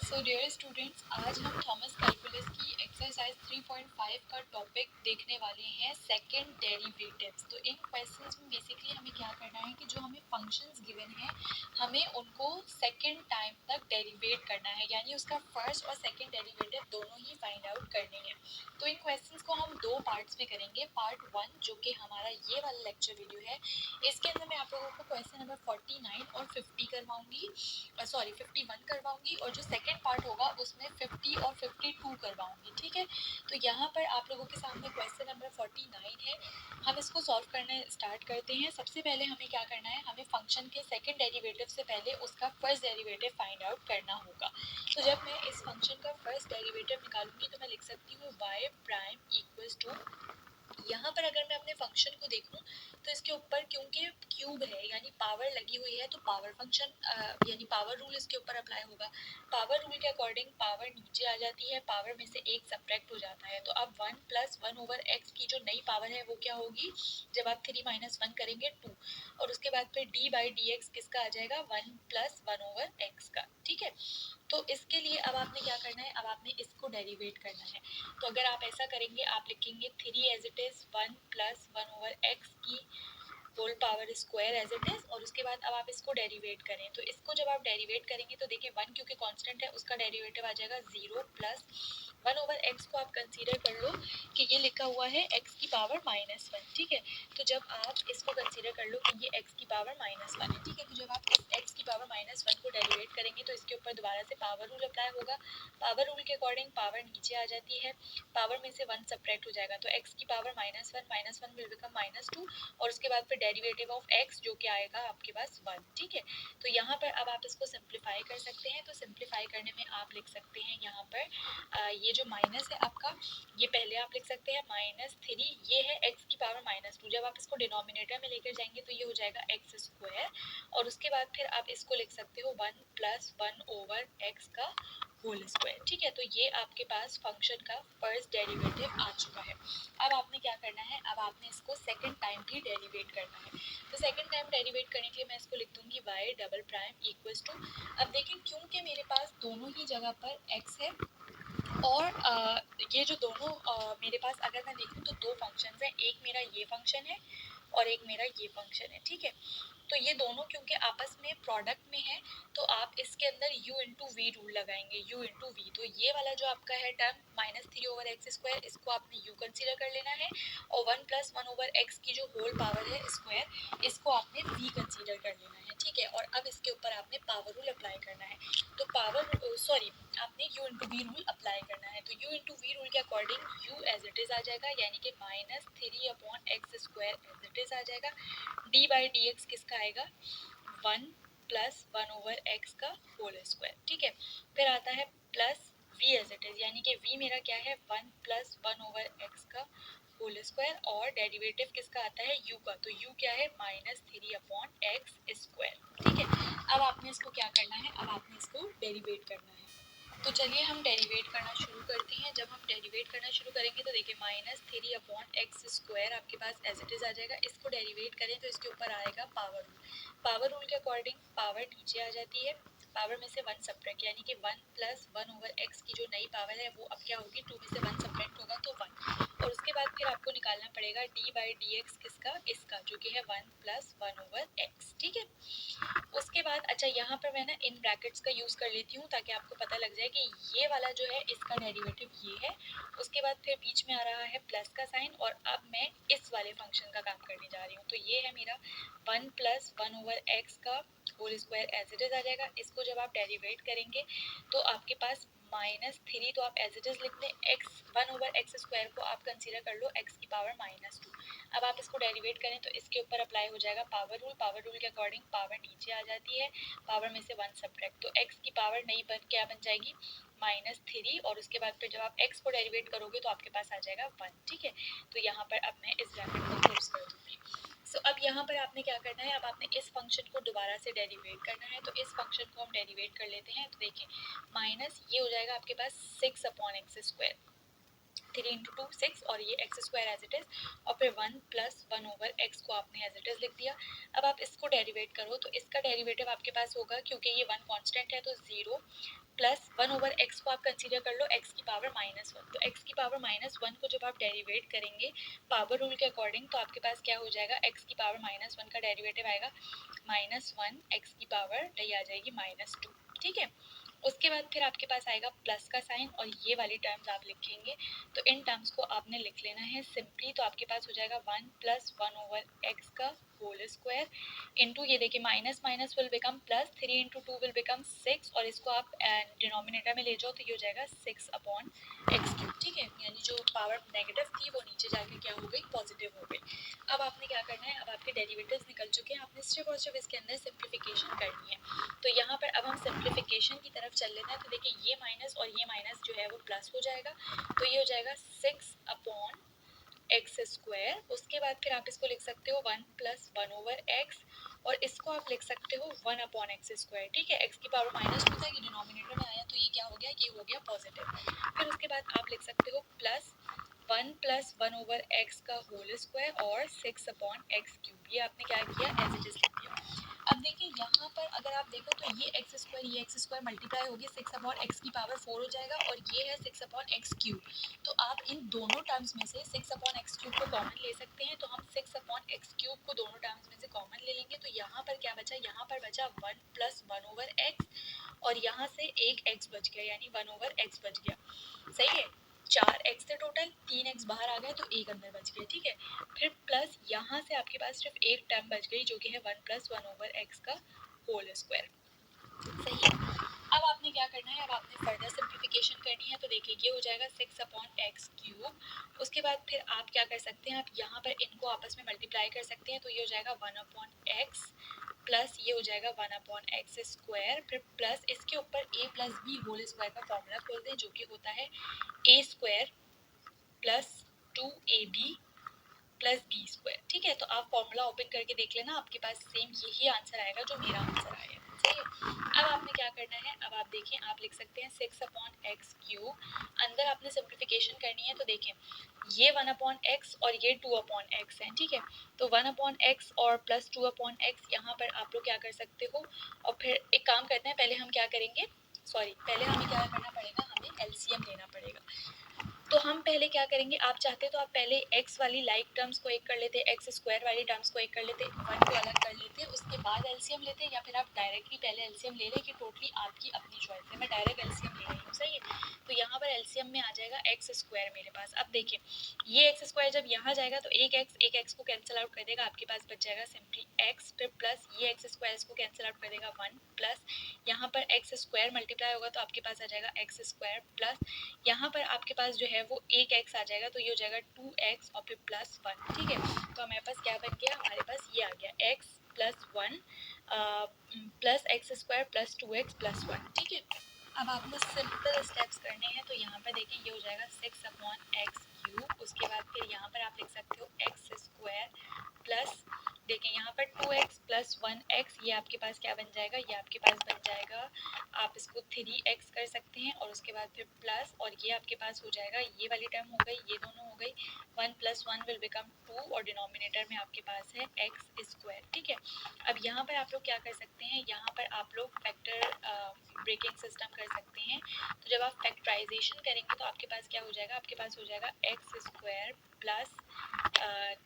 So dear students, आज हम Thomas calculus की एक्सरसाइज 3.5 का टॉपिक देखने वाले हैं, सेकंड डेरिवेटिव्स। तो इन क्वेश्चंस में बेसिकली हमें क्या करना है कि जो हमें फंक्शंस गिवन हैं हमें उनको सेकंड टाइम तक डेरिवेट करना है, यानी उसका फर्स्ट और सेकंड डेरिवेटिव दोनों ही फाइंड आउट करने हैं। तो इन क्वेश्चंस को हम दो पार्ट्स में करेंगे। पार्ट 1 जो कि हमारा ये वाला लेक्चर वीडियो है, इसके अंदर मैं आप लोगों को क्वेश्चन नंबर 49 और 50 करवाऊंगी, 51 करवाऊंगी, और जो सेकंड पार्ट होगा उसमें 50 और 52 करवाऊंगी। ठीक है, तो यहाँ पर आप लोगों के सामने क्वेश्चन नंबर 49 है। हम इसको सॉल्व करने स्टार्ट करते हैं। सबसे पहले हमें क्या करना है, हमें फंक्शन के सेकंड डेरिवेटिव से पहले उसका फर्स्ट डेरिवेटिव फाइंड आउट करना होगा। तो जब मैं इस फंक्शन का फर्स्ट डेरिवेटिव निकालूंगी तो मैं लिख सकती हूँ y प्राइम इक्वल्स टू, यहाँ पर अगर मैं अपने फंक्शन को देखूं तो इसके ऊपर क्योंकि क्यूब है यानी पावर लगी हुई है, तो पावर फंक्शन यानी पावर रूल इसके ऊपर अप्लाई होगा। पावर रूल के अकॉर्डिंग पावर नीचे आ जाती है, पावर में से एक सब्ट्रैक्ट हो जाता है। तो अब 1 प्लस 1 ओवर एक्स की जो नई पावर है वो क्या होगी, जब आप 3 माइनस 1 करेंगे 2, और उसके बाद फिर डी बाई डी एक्स किसका आ जाएगा, 1 प्लस 1 ओवर एक्स का। ठीक है, तो इसके लिए अब आपने क्या करना है, अब आपने इसको डेरिवेट करना है। तो अगर आप ऐसा करेंगे, आप लिखेंगे 3 as it is 1 plus 1 over x की whole power square as it is, और उसके बाद अब आप इसको डेरिवेट करें। तो इसको जब आप डेरिवेट करेंगे तो देखिए 1 क्योंकि कांस्टेंट है उसका डेरिवेटिव आ जाएगा 0 प्लस 1 ओवर एक्स को आप कंसीडर कर लो कि ये लिखा हुआ है एक्स की पावर -1। ठीक है, तो जब आप इसको कंसीडर कर लो कि ये एक्स की पावर -1 है। ठीक है, तो जब आप इस एक्स की पावर -1 को डेरिवेट करेंगे तो इसके ऊपर दोबारा से पावर रूल अप्लाई होगा। पावर रूल के अकॉर्डिंग पावर नीचे आ जाती है, पावर में से 1 सब्ट्रैक्ट हो जाएगा, तो एक्स की पावर -1 विल बिकम -2, और उसके बाद फिर डेरिवेटिव ऑफ एक्स जो कि आएगा आपके पास 1। ठीक है, तो यहाँ पर अब आप इसको सिंप्लीफाई कर सकते हैं। तो सिंप्लीफाई करने में आप लिख सकते हैं यहाँ पर ये जो माइनस है आपका, ये पहले आप लिख सकते हैं -3, ये है एक्स की पावर -2। जब आप इसको डिनोमिनेटर में लेकर जाएंगे तो ये हो जाएगा एक्स स्क्वायर, और उसके बाद फिर आप इसको लिख सकते हो 1 प्लस 1 ओवर एक्स का होल स्क्वायर। ठीक है, तो ये आपके पास फंक्शन का फर्स्ट डेरिवेटिव आ चुका है। अब आपने क्या करना है, अब आपने इसको सेकंड टाइम भी डेरिवेट करना है। तो सेकंड टाइम डेरिवेट करने के लिए मैं इसको लिख दूंगी y double prime equals to, अब देखें क्योंकि मेरे पास दोनों ही जगह पर x है, और ये जो दोनों मेरे पास अगर मैं देखूं तो दो फंक्शंस हैं, एक मेरा ये फंक्शन है और एक मेरा ये फंक्शन है। ठीक है, तो ये दोनों क्योंकि आपस में प्रोडक्ट में है तो आप इसके अंदर u इंटू वी रूल लगाएंगे, u इंटू वी। तो ये वाला जो आपका है टर्म -3 ओवर एक्स स्क्वायर, इसको आपने u कंसीडर कर लेना है, और 1 प्लस 1 ओवर एक्स की जो होल पावर है स्क्वायर, इसको आपने v कंसीडर कर लेना है। ठीक है, और अब इसके ऊपर आपने पावर रूल अप्लाई करना है। तो आपने u into v rule apply करना है। तो u इंटू वी रूल के according u as it is आ जाएगा, यानी कि -3 upon x square as it is आ जाएगा। डी बाई डी एक्स किसका आएगा, 1 प्लस 1 ओवर एक्स का होल स्क्वायर। ठीक है, फिर आता है plus v as it is, यानी कि v मेरा क्या है 1 प्लस 1 ओवर एक्स का होल स्क्वायर, और डेरिवेटिव किसका आता है u का, तो u क्या है -3 अपॉन एक्स स्क्वायर। ठीक है, अब आपने इसको क्या करना है, अब आपने इसको डेरिवेट करना है। तो चलिए हम डेरिवेट करना शुरू करते हैं। जब हम डेरिवेट करना शुरू करेंगे तो देखिए -3 अपॉन एक्स स्क्वायर आपके पास एज इट इज आ जाएगा। इसको डेरिवेट करें तो इसके ऊपर आएगा पावर रूल। पावर रूल के अकॉर्डिंग पावर नीचे आ जाती है, पावर में से 1 सब्ट्रैक्ट, यानी कि 1 प्लस 1 ओवर एक्स की जो नई पावर है वो अब क्या होगी, 2 में से 1 सब्ट्रैक्ट होगा तो 1, और उसके बाद फिर आपको निकालना पड़ेगा डी बाई डी एक्स किसका, इसका, जो कि है 1 प्लस 1 ओवर एक्स। ठीक है, उसके बाद अच्छा यहाँ पर मैं ना इन ब्रैकेट्स का यूज़ कर लेती हूँ ताकि आपको पता लग जाए कि ये वाला जो है इसका डेरिवेटिव ये है। उसके बाद फिर बीच में आ रहा है प्लस का साइन, और अब मैं इस वाले फंक्शन का काम करने जा रही हूँ। तो ये है मेरा 1 प्लस 1 ओवर एक्स का whole square as it is आ जाएगा। इसको जब आप डेरिवेट करेंगे तो आपके पास -3, तो आप एज इट इज लिख दें, एक्स 1 ओवर एक्स स्क्वायर को आप कंसीडर कर लो एक्स की पावर -2। अब आप इसको डेरिवेट करें तो इसके ऊपर अप्लाई हो जाएगा पावर रूल। पावर रूल के अकॉर्डिंग पावर नीचे आ जाती है, पावर में से 1 सब्ट्रैक्ट, तो x की पावर नहीं बन क्या बन जाएगी -3, और उसके बाद फिर जब आप x को डेरिवेट करोगे तो आपके पास आ जाएगा 1। ठीक है, तो यहाँ पर अब मैं इस ब्रैकेट को क्लोज कर दूंगी। सो अब यहाँ पर आपने क्या करना है, अब आपने इस फंक्शन को दोबारा से डेरिवेट करना है। तो इस फंक्शन को हम डेरिवेट कर लेते हैं। तो देखिए माइनस ये हो जाएगा आपके पास 6 अपॉन एक्स स्क्वायर, 3 इंटू 2 6, और ये x square as it is, और फिर 1 प्लस 1 ओवर एक्स को आपने एज इट इज लिख दिया। अब आप इसको डेरिवेट करो तो इसका डेरिवेटिव आपके पास होगा, क्योंकि ये 1 कांस्टेंट है तो 0 प्लस 1/x को आप कंसीडर कर लो x की पावर -1। तो x की पावर -1 को जब आप डेरिवेट करेंगे पावर रूल के अकॉर्डिंग तो आपके पास क्या हो जाएगा, x की पावर -1 का डेरिवेटिव आएगा -1 x की पावर ये आ जाएगी -2। ठीक है, उसके बाद फिर आपके पास आएगा प्लस का साइन और ये वाली टर्म्स आप लिखेंगे। तो इन टर्म्स को आपने लिख लेना है सिंपली। तो आपके पास हो जाएगा 1 + 1/x का होल स्क्वायर इंटू ये देखिए minus minus will become plus, 3 × 2 will become 6 और इसको आप डिनोमिनेटर में ले जाओ तो ये हो जाएगा 6/x³। ठीक है, यानी जो पावर नेगेटिव थी वो नीचे जाके क्या हो गई, पॉजिटिव हो गई। अब आपने क्या करना है, अब आपके डेरिवेटिव्स निकल चुके हैं, आपने सिर्फ और सिर्फ इसके अंदर सिंप्लीफिकेशन करनी है। तो यहाँ पर अब हम सिंप्लीफिकेशन की तरफ चल लेते हैं। तो देखिए ये माइनस और ये माइनस जो है वो प्लस हो जाएगा, तो ये हो जाएगा 6/x²। उसके बाद फिर आप इसको लिख सकते हो 1 + 1/x और इसको आप लिख सकते हो 1/x²। ठीक है, x की पावर -2 था, ये डिनोमिनेटर में आया तो ये क्या हो गया, ये हो गया पॉजिटिव। फिर उसके बाद आप लिख सकते हो प्लस 1 + 1/x का होल स्क्वायर और 6/x³। ये आपने क्या किया, एज इट इज लिख दिया। अब देखिए यहाँ पर अगर आप देखो तो ये x² मल्टीप्लाई होगी 6/x की पावर 4 हो जाएगा और ये है 6/x³। तो आप इन दोनों टर्म्स में से 6/x³ को कॉमन ले सकते हैं। तो हम 6/x³ को दोनों टर्म्स में से कॉमन ले लेंगे। तो यहाँ पर क्या बचा, यहाँ पर बचा 1 + 1/x और यहाँ से एक x बच गया, यानी 1/x बच गया। सही है, 4x थे टोटल, 3x बाहर आ गया तो एक अंदर बच गया। ठीक है, फिर प्लस यहाँ से आपके पास सिर्फ एक टर्म बच गई जो कि है 1 + 1/x का होल स्क्वायर। सही है, अब आपने क्या करना है, अब आपने फर्दर सिंप्लीफिकेशन करनी है। तो देखिए ये हो जाएगा 6/x³। उसके बाद फिर आप क्या कर सकते हैं, आप यहाँ पर इनको आपस में मल्टीप्लाई कर सकते हैं। तो ये हो जाएगा 1/x प्लस ये हो जाएगा 1/x², फिर प्लस इसके ऊपर a + b होल स्क्वायर का फॉर्मूला खोल दें जो कि होता है a² + 2ab + b²। ठीक है, तो आप फॉर्मूला ओपन करके देख लेना, आपके पास सेम यही आंसर आएगा जो मेरा आंसर आया। सही है, अब आपने क्या करना है, अब आप देखें, आप लिख सकते हैं 6/x³। अंदर आपने सिंप्लीफिकेशन करनी है। तो देखें ये 1/x और ये 2/x है। ठीक है, तो 1/x और प्लस 2/x यहाँ पर आप लोग क्या कर सकते हो। और फिर एक काम करते हैं, पहले हम क्या करेंगे, पहले हमें क्या करना पड़ेगा, हमें एलसीएम लेना पड़ेगा। तो हम पहले क्या करेंगे, आप चाहते तो आप पहले x वाली लाइक टर्म्स को एक कर लेते, x² वाली टर्म्स को एक कर लेते, 1 को अलग कर लेते, उसके बाद एलसीएम लेते, या फिर आप डायरेक्टली पहले एलसीएम ले लें, कि टोटली आपकी अपनी चॉइस है। मैं डायरेक्ट एलसीएम ले रही हूँ। सही है, तो यहाँ पर एलसीएम में आ जाएगा x² मेरे पास। अब देखिए ये x² जब यहाँ जाएगा तो एक x को कैंसिल आउट कर देगा, आपके पास बच जाएगा सिंपली x, फिर प्लस ये x² इसको कैंसिल आउट कर देगा 1, प्लस यहाँ पर x² मल्टीप्लाई होगा तो आपके पास आ जाएगा x² प्लस यहाँ पर आपके पास जो है वो एक x आ जाएगा, तो ये हो जाएगा 2x और फिर +1। ठीक है, तो हमारे पास क्या बन गया, हमारे पास ये आ गया x + 1 plus x² plus 2x plus 1। ठीक है, अब आपको सिंपल स्टेप्स करने हैं। तो यहाँ पर देखिए ये हो जाएगा 6/x³। उसके बाद फिर यहाँ पर आप लिख सकते हो x² प्लस देखिए यहाँ पर 2x + 1x, ये आपके पास क्या बन जाएगा, ये आपके पास बन जाएगा, आप इसको 3x कर सकते हैं और उसके बाद फिर प्लस और ये आपके पास हो जाएगा, ये वाली टर्म हो गई, ये दोनों हो गई, 1 + 1 विल बिकम 2 और डिनोमिनेटर में आपके पास है x²। ठीक है, अब यहाँ पर आप लोग क्या कर सकते हैं, यहाँ पर आप लोग फैक्टर ब्रेकिंग सिस्टम कर सकते हैं। तो जब आप फैक्टराइजेशन करेंगे तो आपके पास क्या हो जाएगा, आपके पास हो जाएगा x² plus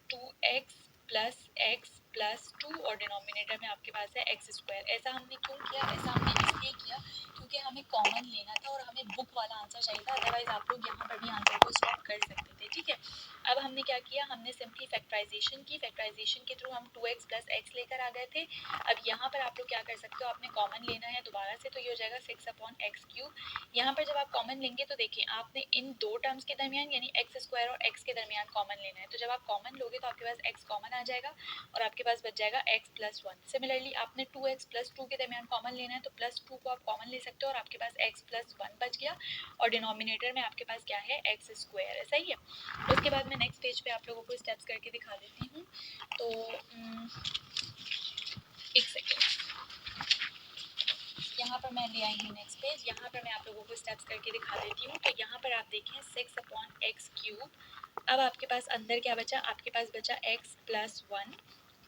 2x plus x plus 2 और डिनोमिनेटर में आपके पास है x²। ऐसा हमने क्यों किया, ऐसा हमने इसलिए किया क्योंकि हमें कॉमन लेना था और हमें बुक वाला आंसर चाहिए था, अदरवाइज आप लोग यहाँ पर भी आंसर को स्टॉप कर सकते थे। ठीक है, अब हमने क्या किया, हमने सिंपली फैक्टराइजेशन की, फैक्टराइजेशन के थ्रू हम 2x + x लेकर आ गए थे। अब यहाँ पर आप लोग क्या कर सकते हो, आपने कॉमन लेना है दोबारा से, तो ये हो जाएगा 6/x³। यहाँ पर जब आप कॉमन लेंगे तो देखिए आपने इन दो टर्म्स के दरमियान यानी x² और x के दरमियान कॉमन लेना है। तो जब आप कॉमन लोगे तो आपके पास x कॉमन आ जाएगा और आपके पास बच जाएगा x + 1। सिमिलरली आपने 2x + 2 के दरमियान कॉमन लेना है, तो +2 को आप कॉमन ले सकते हो और आपके पास x + 1 बच गया और डिनोमिनेटर में आपके पास क्या है, x² है। सही है, उसके बाद मैं नेक्स्ट पेज पे आप लोगों को स्टेप्स करके दिखा देती हूँ। तो एक सेकेंड, यहाँ पर मैं ले आई हूँ नेक्स्ट पेज, यहाँ पर मैं आप लोगों को स्टेप्स करके दिखा देती हूँ। तो यहाँ पर आप देखें 6/x³। अब आपके पास अंदर क्या बचा, आपके पास बचा x + 1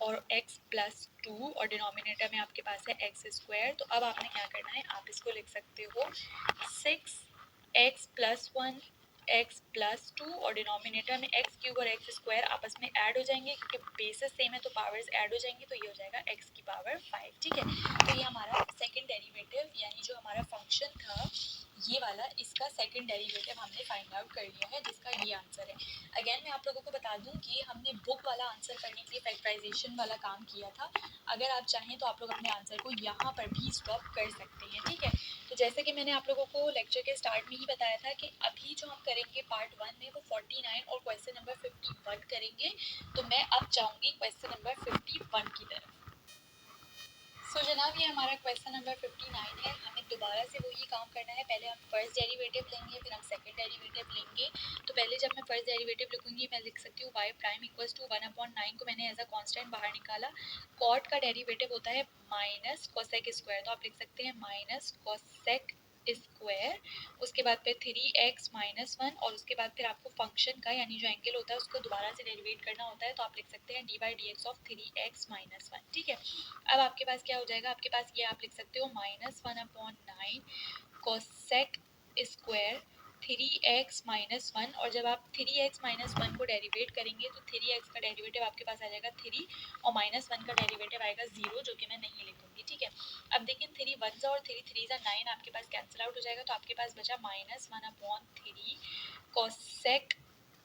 और x प्लस 2 और डिनोमिनेटर में आपके पास है एक्स स्क्वायर। तो अब आपने क्या करना है, आप इसको लिख सकते हो 6x प्लस 1 x प्लस 2 और डिनोमिनेटर में एक्स क्यूब और एक्स स्क्वायर आपस में ऐड हो जाएंगे क्योंकि बेसिस सेम है तो पावर्स ऐड हो जाएंगी, तो ये हो जाएगा x की पावर 5। ठीक है, तो ये हमारा सेकंड डेरिवेटिव यानी जो हमारा फंक्शन था ये वाला, इसका सेकंड डेरिवेटिव हमने फाइंड आउट कर लिया है जिसका ये आंसर है। अगेन मैं आप लोगों को बता दूं कि हमने बुक वाला आंसर करने के लिए फैक्टराइजेशन वाला काम किया था। अगर आप चाहें तो आप लोग अपने आंसर को यहाँ पर भी स्टॉप कर सकते हैं। ठीक है, तो जैसे कि मैंने आप लोगों को लेक्चर के स्टार्ट में ही बताया था कि अभी जो हम करेंगे पार्ट 1 में वो 49 और क्वेश्चन नंबर 51 करेंगे। तो मैं अब जाऊंगी क्वेश्चन नंबर 51 की तरफ। सो जनाब ये हमारा क्वेश्चन नंबर 59 है। हमें दोबारा से वही काम करना है। पहले हम फर्स्ट डेरिवेटिव लेंगे, फिर हम सेकंड डेरिवेटिव लेंगे। तो पहले जब मैं फर्स्ट डेरिवेटिव लिखूंगी मैं लिख सकती हूँ y प्राइम इक्वल्स टू 1/9 को मैंने एज अ कांस्टेंट बाहर निकाला। कॉट का डेरिवेटिव होता है माइनस कोसेक स्क्वायर, तो आप लिख सकते हैं माइनस कोसेक स्क्वायर। उसके बाद फिर 3x माइनस 1 और उसके बाद फिर आपको फंक्शन का यानी जो एंगल होता है उसको दोबारा से डेरिवेट करना होता है, तो आप लिख सकते हैं D by d x of 3x minus 1। ठीक है, अब आपके पास क्या हो जाएगा, आपके पास ये आप लिख सकते हो -1/9 कोसेक स्क्वायर 3x माइनस 1। और जब आप 3x माइनस 1 को डेरिवेट करेंगे तो 3x का डेरिवेटिव आपके पास आ जाएगा 3 और माइनस 1 का डेरिवेटिव आएगा 0, जो कि मैं नहीं लिखूंगी। ठीक है, अब देखिए 3 1 और 3 3 9 आपके पास कैंसिल आउट हो जाएगा, तो आपके पास बचा -1/3 कोसेक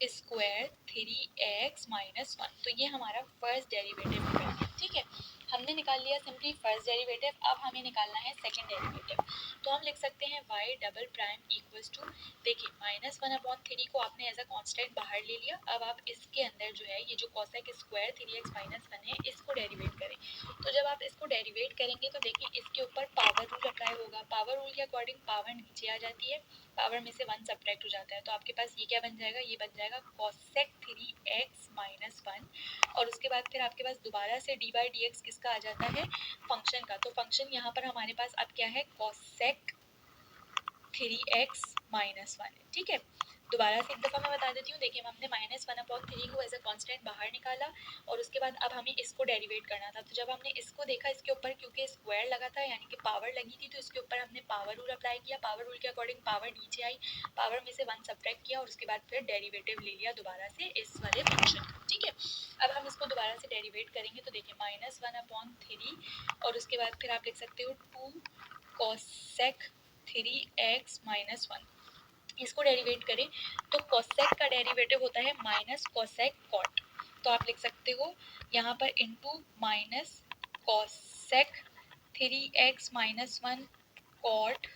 स्क्वायर 3x माइनस 1। तो ये हमारा फर्स्ट डेरिवेटिव है। ठीक है, हमने निकाल लिया सिंपली फर्स्ट डेरिवेटिव। अब हमें निकालना है सेकंड डेरिवेटिव। तो हम लिख सकते हैं y double prime equals to, देखिए -1/3 को आपने एज अ कांस्टेंट बाहर ले लिया। अब आप इसके अंदर जो है ये जो कोसेक स्क्वायर 3x माइनस 1 है इसको डेरिवेट करें। तो जब आप इसको डेरिवेट करेंगे तो देखिए इसके ऊपर पावर रूल अप्लाई होगा। पावर रूल के अकॉर्डिंग पावर नीचे आ जाती है, पावर में से 1 सब्ट्रैक्ट हो जाता है, तो आपके पास ये क्या बन जाएगा, ये बन जाएगा कोसेक 3x माइनस 1। और उसके बाद फिर आपके पास दोबारा से डी बाई डी एक्स किसका आ जाता है, फंक्शन का। तो फंक्शन यहाँ पर हमारे पास अब क्या है, कोसेक 3x माइनस 1 है। ठीक है, दोबारा से एक दफ़ा मैं बता देती हूँ। देखिए हमने -1/3 को एज अ कांस्टेंट बाहर निकाला और उसके बाद अब हमें इसको डेरिवेट करना था। तो जब हमने इसको देखा इसके ऊपर क्योंकि स्क्वायर लगा था यानी कि पावर लगी थी, तो इसके ऊपर हमने पावर रूल अप्लाई किया। पावर रूल के अकॉर्डिंग पावर नीचे आई, पावर में से 1 सब्ट्रैक्ट किया और उसके बाद फिर डेरिवेटिव ले लिया दोबारा से इस वाले फंक्शन का। ठीक है, अब हम इसको दोबारा से डेरिवेट करेंगे तो देखिए -1/3 और उसके बाद फिर आप लिख सकते हो 2 कोसेक 3x माइनस 1। इसको डेरिवेट करें तो कोसेक का डेरिवेटिव होता है माइनस कोसेक कॉट, तो आप लिख सकते हो यहाँ पर into minus cosec 3x minus 1 cot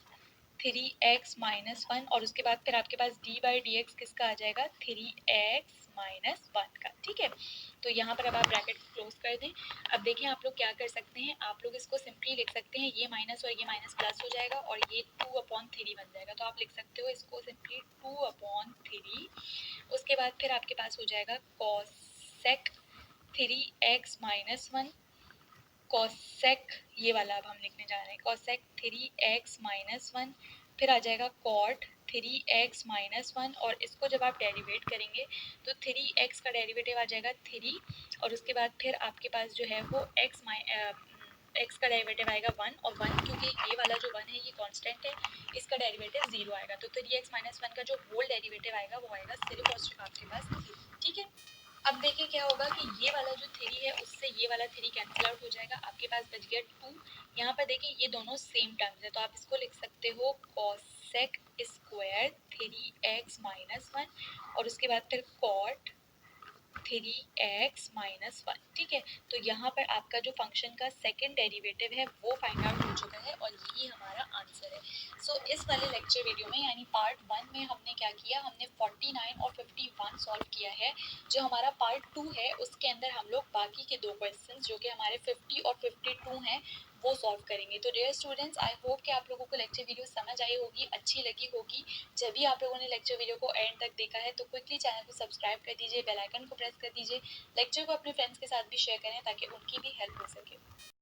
3x minus 1 और उसके बाद फिर आपके पास डी बाई डी एक्स किसका आ जाएगा, 3x माइनस 1 का। ठीक है, तो यहाँ पर अब आप ब्रैकेट क्लोज कर दें। अब देखें आप लोग क्या कर सकते हैं, आप लोग इसको सिंपली लिख सकते हैं, ये माइनस और ये माइनस प्लस हो जाएगा और ये 2/3 बन जाएगा। तो आप लिख सकते हो इसको सिंपली 2/3। उसके बाद फिर आपके पास हो जाएगा कोसेक 3x माइनस 1 कोसेक, ये वाला अब हम लिखने जा रहे हैं कोसेक 3x माइनस 1, फिर आ जाएगा कॉट 3x माइनस 1 और इसको जब आप डेरिवेट करेंगे तो 3x का डेरिवेटिव आ जाएगा 3 और उसके बाद फिर आपके पास जो है वो x का डेरिवेटिव आएगा 1 और 1 क्योंकि ये वाला जो 1 है ये कांस्टेंट है, इसका डेरिवेटिव 0 आएगा। तो 3x माइनस 1 का जो होल डेरिवेटिव आएगा वो आएगा सिर्फ और सिर्फ आपके पास 3। ठीक है, अब देखिए क्या होगा कि ये वाला जो 3 है उससे ये वाला 3 कैंसिल आउट हो जाएगा, आपके पास बच गया 2। यहाँ पर देखिए ये दोनों सेम टर्म्स है तो आप इसको लिख सकते हो कोसेक स्क्वायर 3x माइनस 1 और उसके बाद फिर कॉट 3x माइनस 1। ठीक है, तो यहाँ पर आपका जो फंक्शन का सेकंड डेरिवेटिव है वो फाइंड आउट हो चुका है और यही हमारा आंसर है। सो इस वाले लेक्चर वीडियो में यानी पार्ट 1 में हमने क्या किया, हमने 49 और 51 सॉल्व किया है। जो हमारा पार्ट 2 है उसके अंदर हम लोग बाकी के 2 क्वेश्चन जो कि हमारे 50 और 52 हैं वो सॉल्व करेंगे। तो डियर स्टूडेंट्स, आई होप कि आप लोगों को लेक्चर वीडियो समझ आई होगी, अच्छी लगी होगी। जब भी आप लोगों ने लेक्चर वीडियो को एंड तक देखा है तो क्विकली चैनल को सब्सक्राइब कर दीजिए, बेल आइकन को प्रेस कर दीजिए, लेक्चर को अपने फ्रेंड्स के साथ भी शेयर करें ताकि उनकी भी हेल्प हो सके।